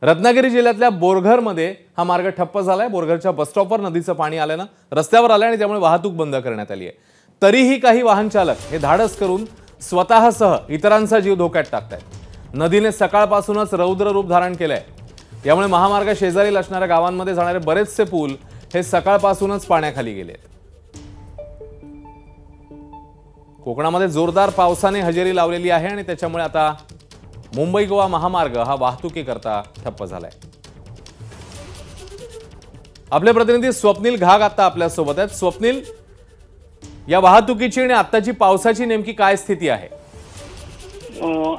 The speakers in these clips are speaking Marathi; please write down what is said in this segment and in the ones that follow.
रत्नागिरी जिल्ह्यातल्या बोरघरमध्ये हा मार्ग ठप्प झालाय। बोरघरच्या बसस्टॉपवर नदीचं पाणी आल्यानं रस्त्यावर आलं आणि त्यामुळे वाहतूक बंद करण्यात आली आहे। तरीही काही वाहन चालक हे धाडस करून स्वतःसह इतरांचा जीव धोक्यात टाकतायत। नदीने सकाळपासूनच रौद्र रूप धारण केलंय। यामुळे महामार्ग शेजारी असणाऱ्या गावांमध्ये जाणारे बरेचसे पूल हे सकाळपासूनच पाण्याखाली गेले। कोकणामध्ये जोरदार पावसाने हजेरी लावलेली आहे आणि त्याच्यामुळे आता मुंबई गोवा महामार्ग हा वाहतुकीकरता ठप्प झालाय। आपले प्रतिनिधी स्वप्नील घाग आता आपल्या सोबत आहेत। स्वप्नील, या वाहतुकीची आणि आत्ताची पावसाची नेमकी काय स्थिती आहे?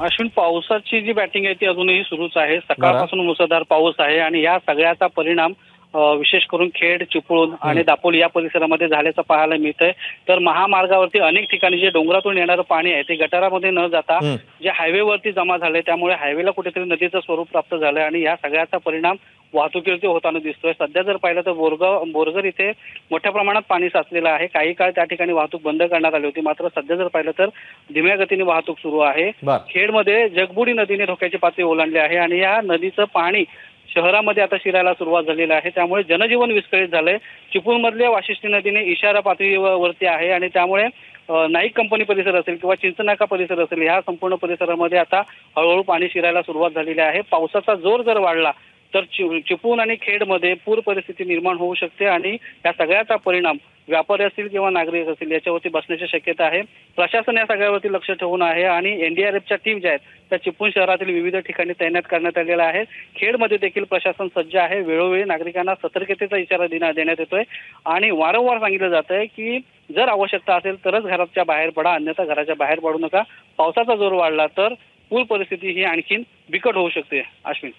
अश्विन, पावसाची जी बॅटिंग आहे ती अजूनही सुरूच आहे। सकाळपासून मुसळधार पाऊस आहे आणि या सगळ्याचा परिणाम विशेष करून खेड, चिपळूण आणि दापोली या परिसरामध्ये झाल्याचं पाहायला मिळतंय। तर महामार्गावरती अनेक ठिकाणी जे डोंगरातून येणारं पाणी आहे ते गटारामध्ये न जाता जे हायवेवरती जमा झालंय, त्यामुळे हायवेला कुठेतरी नदीचं स्वरूप प्राप्त झालंय आणि या सगळ्याचा परिणाम वाहतुकीवरती होताना दिसतोय। सध्या जर पाहिलं तर बोरघर इथे मोठ्या प्रमाणात पाणी साचलेलं आहे। काही काळ त्या ठिकाणी वाहतूक बंद करण्यात आली होती, मात्र सध्या जर पाहिलं तर धीम्या गतीने वाहतूक सुरू आहे। खेडमध्ये जगबुडी नदीने धोक्याची पातळी ओलांडली आहे आणि या नदीचं पाणी शहरामध्ये आता शिरायला सुरुवात झालेली आहे, त्यामुळे जनजीवन विस्कळीत झालंय। चिपळूणमधल्या वाशिष्ठी नदीने इशारा पातळीवरती आहे आणि त्यामुळे नाईक कंपनी परिसर असेल किंवा चिंचनाका परिसर असेल, ह्या संपूर्ण परिसरामध्ये आता हळूहळू पाणी शिरायला सुरुवात झालेली आहे। पावसाचा जोर जर वाढला तर चिपळूण आणि खेडमध्ये पूर परिस्थिती निर्माण होऊ शकते आणि या सगळ्याचा परिणाम व्यापारी असतील किंवा नागरिक असतील याच्यावरती बसण्याची शक्यता आहे। प्रशासन या सगळ्यावरती लक्ष ठेवून आहे आणि एनडीआरएफच्या टीम ज्या आहेत त्या चिपळूण शहरातील विविध ठिकाणी तैनात करण्यात आलेल्या आहे। खेडमध्ये देखील प्रशासन सज्ज आहे। वेळोवेळी नागरिकांना सतर्कतेचा इशारा देण्यात येतोय आणि वारंवार सांगितलं जात आहे की जर आवश्यकता असेल तरच घराच्या बाहेर पडा, अन्यथा घराच्या बाहेर पडू नका। पावसाचा जोर वाढला तर पूर परिस्थिती ही आणखीन बिकट होऊ शकते। अश्विन,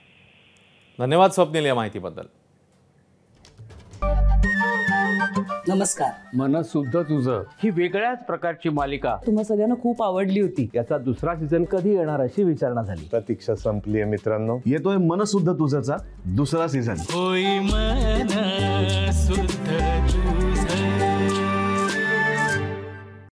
धन्यवाद स्वप्नील या माहितीबद्दल। नमस्कार। मन शुद्ध तुझं ही वेगळ्याच प्रकारची मालिका तुम्हा सगळ्यांना खूप आवडली होती। याचा दुसरा सीझन कधी येणार अशी विचारणा झाली। प्रतीक्षा संपली आहे मित्रांनो। येतोय मन शुद्ध तुझचा दुसरा सीझन। होई मन शुद्ध तुझं।